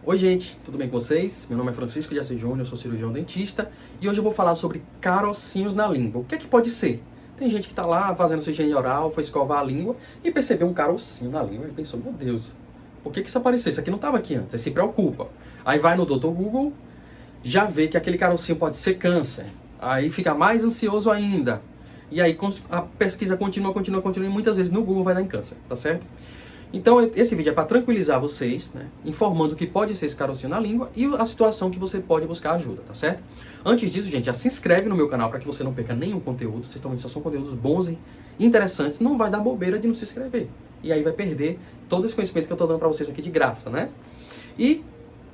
Oi gente, tudo bem com vocês? Meu nome é Francisco de Assis Júnior, eu sou cirurgião dentista e hoje eu vou falar sobre carocinhos na língua. O que é que pode ser? Tem gente que tá lá fazendo sua higiene oral, foi escovar a língua e percebeu um carocinho na língua e pensou, meu Deus, por que isso apareceu? Isso aqui não estava aqui antes, aí se preocupa. Aí vai no Dr. Google, já vê que aquele carocinho pode ser câncer, aí fica mais ansioso ainda. E aí a pesquisa continua e muitas vezes no Google vai dar em câncer, tá certo? Então esse vídeo é para tranquilizar vocês, né, informando que pode ser esse carocinho na língua e a situação que você pode buscar ajuda, tá certo? Antes disso, gente, já se inscreve no meu canal para que você não perca nenhum conteúdo. Vocês estão vendo, só são conteúdos bons e interessantes, não vai dar bobeira de não se inscrever. E aí vai perder todo esse conhecimento que eu estou dando para vocês aqui de graça, né? E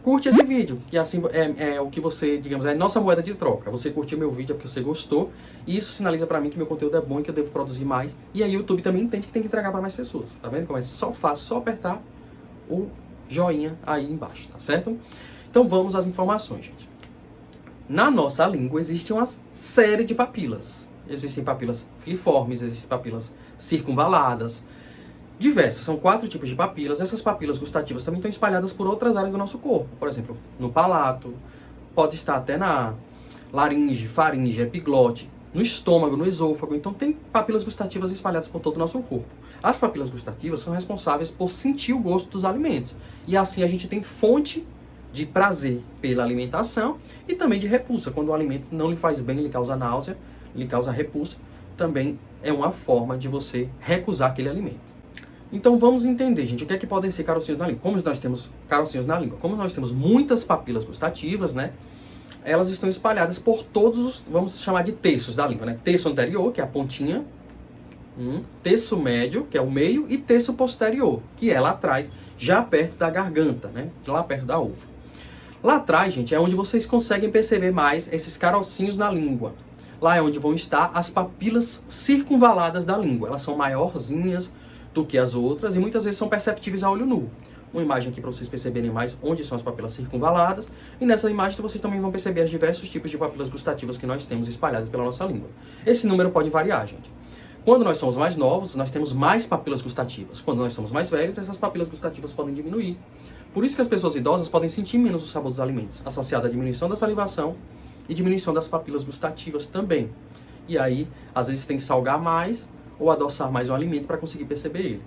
curte esse vídeo, que assim é o que você, digamos, é a nossa moeda de troca. Você curtiu meu vídeo é porque você gostou, e isso sinaliza pra mim que meu conteúdo é bom e que eu devo produzir mais. E aí o YouTube também entende que tem que entregar pra mais pessoas, tá vendo? Como é só fácil, só apertar o joinha aí embaixo, tá certo? Então vamos às informações, gente. Na nossa língua existe uma série de papilas. Existem papilas filiformes, existem papilas circunvaladas, diversas, são 4 tipos de papilas. Essas papilas gustativas também estão espalhadas por outras áreas do nosso corpo. Por exemplo, no palato, pode estar até na laringe, faringe, epiglote, no estômago, no esôfago. Então tem papilas gustativas espalhadas por todo o nosso corpo. As papilas gustativas são responsáveis por sentir o gosto dos alimentos. E assim a gente tem fonte de prazer pela alimentação e também de repulsa. Quando o alimento não lhe faz bem, lhe causa náusea, lhe causa repulsa, também é uma forma de você recusar aquele alimento. Então vamos entender, gente, o que é que podem ser carocinhos na língua. Como nós temos carocinhos na língua? Como nós temos muitas papilas gustativas, né? Elas estão espalhadas por todos os, vamos chamar de terços da língua, né? Terço anterior, que é a pontinha. Terço médio, que é o meio. E terço posterior, que é lá atrás, já perto da garganta, né? Lá perto da uva. Lá atrás, gente, é onde vocês conseguem perceber mais esses carocinhos na língua. Lá é onde vão estar as papilas circunvaladas da língua. Elas são maiorzinhas do que as outras e muitas vezes são perceptíveis a olho nu. Uma imagem aqui para vocês perceberem mais onde são as papilas circunvaladas, e nessa imagem vocês também vão perceber os diversos tipos de papilas gustativas que nós temos espalhadas pela nossa língua. Esse número pode variar, gente. Quando nós somos mais novos, nós temos mais papilas gustativas. Quando nós somos mais velhos, essas papilas gustativas podem diminuir. Por isso que as pessoas idosas podem sentir menos o sabor dos alimentos, associado à diminuição da salivação e diminuição das papilas gustativas também. E aí, às vezes tem que salgar mais ou adoçar mais o alimento para conseguir perceber ele.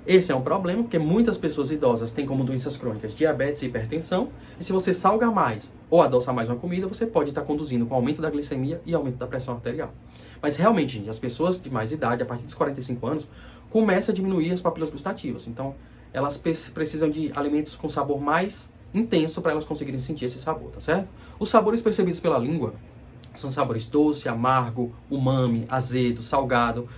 Esse é um problema, porque muitas pessoas idosas têm como doenças crônicas diabetes e hipertensão, e se você salga mais ou adoça mais uma comida, você pode estar conduzindo com aumento da glicemia e aumento da pressão arterial. Mas realmente, gente, as pessoas de mais idade, a partir dos 45 anos, começam a diminuir as papilas gustativas. Então, elas precisam de alimentos com sabor mais intenso para elas conseguirem sentir esse sabor, tá certo? Os sabores percebidos pela língua são sabores doce, amargo, umami, azedo, salgado.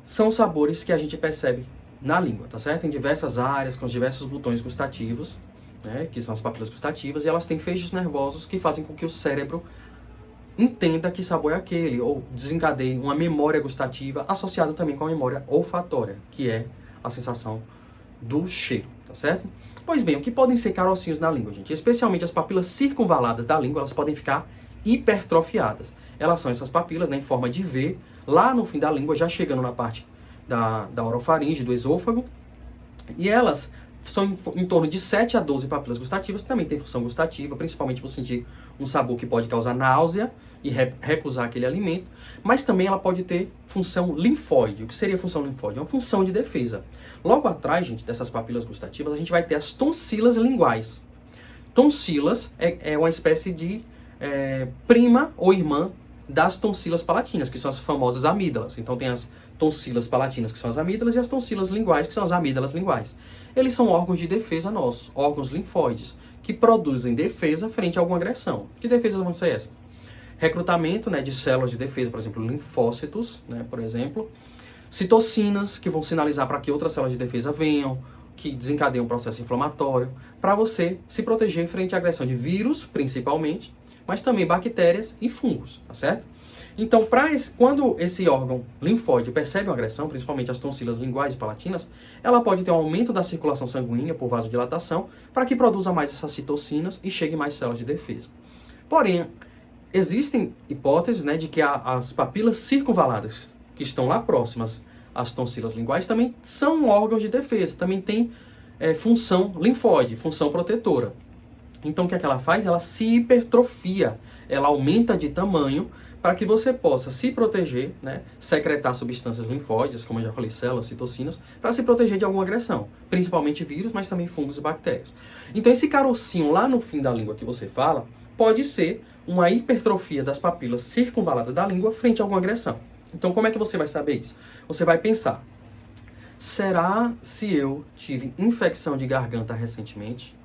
São sabores que a gente percebe na língua, tá certo? Em diversas áreas, com os diversos botões gustativos, né, que são as papilas gustativas, e elas têm feixes nervosos que fazem com que o cérebro entenda que sabor é aquele, ou desencadeie uma memória gustativa associada também com a memória olfatória, que é a sensação do cheiro, tá certo? Pois bem, o que podem ser carocinhos na língua, gente? Especialmente as papilas circunvaladas da língua, elas podem ficar hipertrofiadas. Elas são essas papilas, né, em forma de V, lá no fim da língua, já chegando na parte da orofaringe, do esôfago, e elas são em torno de 7 a 12 papilas gustativas, que também tem função gustativa, principalmente por sentir um sabor que pode causar náusea e recusar aquele alimento, mas também ela pode ter função linfóide. O que seria a função linfóide? É uma função de defesa. Logo atrás, gente, dessas papilas gustativas, a gente vai ter as tonsilas linguais. Tonsilas é uma espécie de prima ou irmã das tonsilas palatinas, que são as famosas amígdalas. Então tem as tonsilas palatinas, que são as amígdalas, e as tonsilas linguais, que são as amígdalas linguais. Eles são órgãos de defesa nossos, órgãos linfóides, que produzem defesa frente a alguma agressão. Que defesas vão ser essas? Recrutamento, né, de células de defesa, por exemplo, linfócitos, né, por exemplo. Citocinas, que vão sinalizar para que outras células de defesa venham, que desencadeiam um processo inflamatório, para você se proteger frente à agressão de vírus, principalmente, mas também bactérias e fungos, tá certo? Então, quando esse órgão linfóide percebe uma agressão, principalmente as tonsilas linguais e palatinas, ela pode ter um aumento da circulação sanguínea por vasodilatação, para que produza mais essas citocinas e chegue mais células de defesa. Porém, existem hipóteses, né, de que as papilas circunvaladas, que estão lá próximas às tonsilas linguais, também são órgãos de defesa, também têm função linfóide, função protetora. Então, o que é que ela faz? Ela se hipertrofia, ela aumenta de tamanho para que você possa se proteger, né? Secretar substâncias linfóides, como eu já falei, células, citocinas, para se proteger de alguma agressão, principalmente vírus, mas também fungos e bactérias. Então, esse carocinho lá no fim da língua que você fala, pode ser uma hipertrofia das papilas circunvaladas da língua frente a alguma agressão. Então, como é que você vai saber isso? Você vai pensar, será se eu tive infecção de garganta recentemente?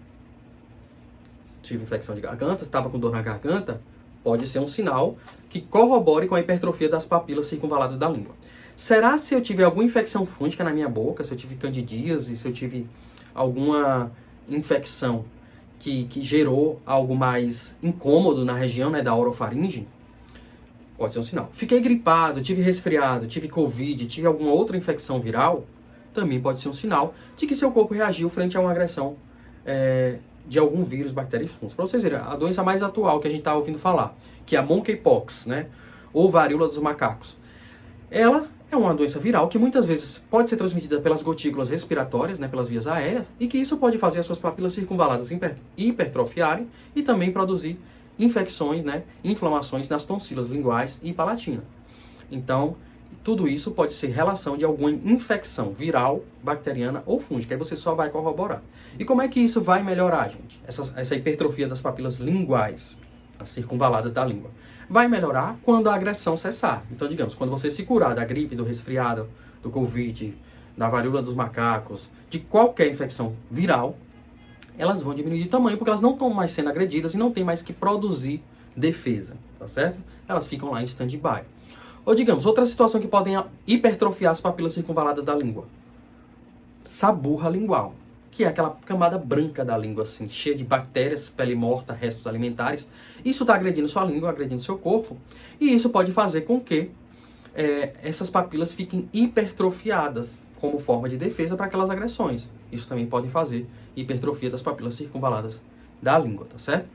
Tive infecção de garganta, estava com dor na garganta? Pode ser um sinal que corrobore com a hipertrofia das papilas circunvaladas da língua. Será se eu tive alguma infecção fúngica na minha boca, se eu tive candidíase, se eu tive alguma infecção que gerou algo mais incômodo na região, né, da orofaringe? Pode ser um sinal. Fiquei gripado, tive resfriado, tive covid, tive alguma outra infecção viral? Também pode ser um sinal de que seu corpo reagiu frente a uma agressão de algum vírus, bactéria e fungos. Para vocês verem, a doença mais atual que a gente está ouvindo falar, que é a monkeypox, né, ou varíola dos macacos. Ela é uma doença viral que muitas vezes pode ser transmitida pelas gotículas respiratórias, né, pelas vias aéreas, e que isso pode fazer as suas papilas circunvaladas hipertrofiarem e também produzir infecções, né, inflamações nas tonsilas linguais e palatina. Então, tudo isso pode ser relação de alguma infecção viral, bacteriana ou fúngica. Aí você só vai corroborar. E como é que isso vai melhorar, gente? Essa hipertrofia das papilas linguais, as circunvaladas da língua. Vai melhorar quando a agressão cessar. Então, digamos, quando você se curar da gripe, do resfriado, do covid, da varíola dos macacos, de qualquer infecção viral, elas vão diminuir de tamanho porque elas não estão mais sendo agredidas e não tem mais que produzir defesa, tá certo? Elas ficam lá em stand-by. Ou digamos, outra situação que podem hipertrofiar as papilas circunvaladas da língua. Saburra lingual, que é aquela camada branca da língua, assim, cheia de bactérias, pele morta, restos alimentares. Isso está agredindo sua língua, agredindo seu corpo. E isso pode fazer com que essas papilas fiquem hipertrofiadas como forma de defesa para aquelas agressões. Isso também pode fazer hipertrofia das papilas circunvaladas da língua, tá certo?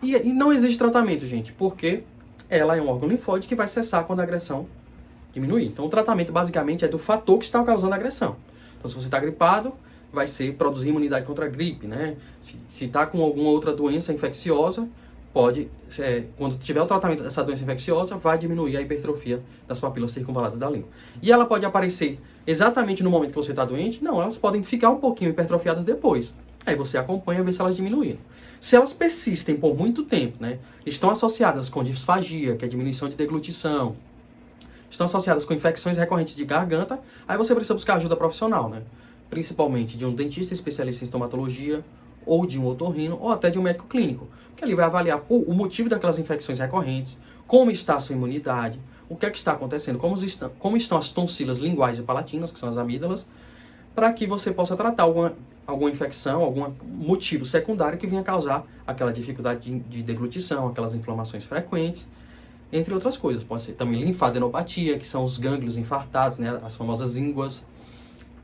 E não existe tratamento, gente, porque ela é um órgão linfóide que vai cessar quando a agressão diminuir. Então, o tratamento basicamente é do fator que está causando a agressão. Então, se você está gripado, vai ser produzir imunidade contra a gripe, né? Se está com alguma outra doença infecciosa, pode, quando tiver o tratamento dessa doença infecciosa, vai diminuir a hipertrofia das papilas circunvaladas da língua. E ela pode aparecer exatamente no momento que você está doente? Não, elas podem ficar um pouquinho hipertrofiadas depois. Aí você acompanha e vê se elas diminuíram. Se elas persistem por muito tempo, né, estão associadas com disfagia, que é diminuição de deglutição, estão associadas com infecções recorrentes de garganta, aí você precisa buscar ajuda profissional, né? Principalmente de um dentista especialista em estomatologia, ou de um otorrino, ou até de um médico clínico, que ele vai avaliar o motivo daquelas infecções recorrentes, como está a sua imunidade, o que é que está acontecendo, como estão as tonsilas linguais e palatinas, que são as amígdalas, para que você possa tratar alguma infecção, algum motivo secundário que venha causar aquela dificuldade de deglutição, aquelas inflamações frequentes, entre outras coisas. Pode ser também linfadenopatia, que são os gânglios infartados, né, as famosas ínguas.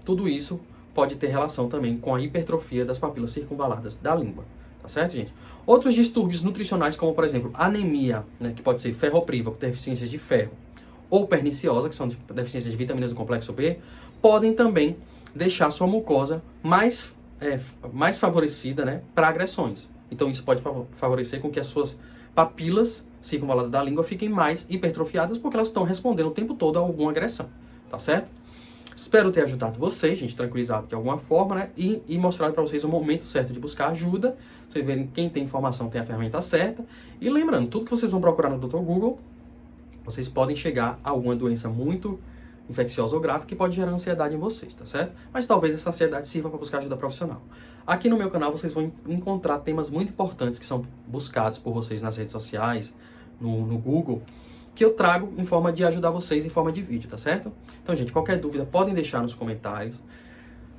Tudo isso pode ter relação também com a hipertrofia das papilas circunvaladas da língua. Tá certo, gente? Outros distúrbios nutricionais, como por exemplo, anemia, né, que pode ser ferropriva, com deficiências de ferro, ou perniciosa, que são deficiências de vitaminas do complexo B, podem também deixar sua mucosa mais favorecida, né, para agressões. Então isso pode favorecer com que as suas papilas circunvaladas da língua fiquem mais hipertrofiadas porque elas estão respondendo o tempo todo a alguma agressão, tá certo? Espero ter ajudado vocês, gente, tranquilizado de alguma forma, né, e mostrado para vocês o momento certo de buscar ajuda, vocês verem quem tem informação tem a ferramenta certa, e lembrando, tudo que vocês vão procurar no Dr. Google, vocês podem chegar a alguma doença muito infecciosa ou grave que pode gerar ansiedade em vocês, tá certo? Mas talvez essa ansiedade sirva para buscar ajuda profissional. Aqui no meu canal vocês vão encontrar temas muito importantes que são buscados por vocês nas redes sociais, no Google, que eu trago em forma de ajudar vocês em forma de vídeo, tá certo? Então, gente, qualquer dúvida podem deixar nos comentários.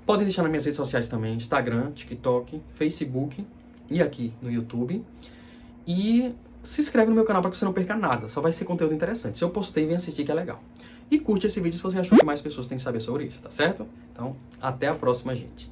Podem deixar nas minhas redes sociais também, Instagram, TikTok, Facebook e aqui no YouTube. E se inscreve no meu canal para que você não perca nada, só vai ser conteúdo interessante. Se eu postei, vem assistir que é legal. E curte esse vídeo se você achou que mais pessoas têm que saber sobre isso, tá certo? Então, até a próxima, gente.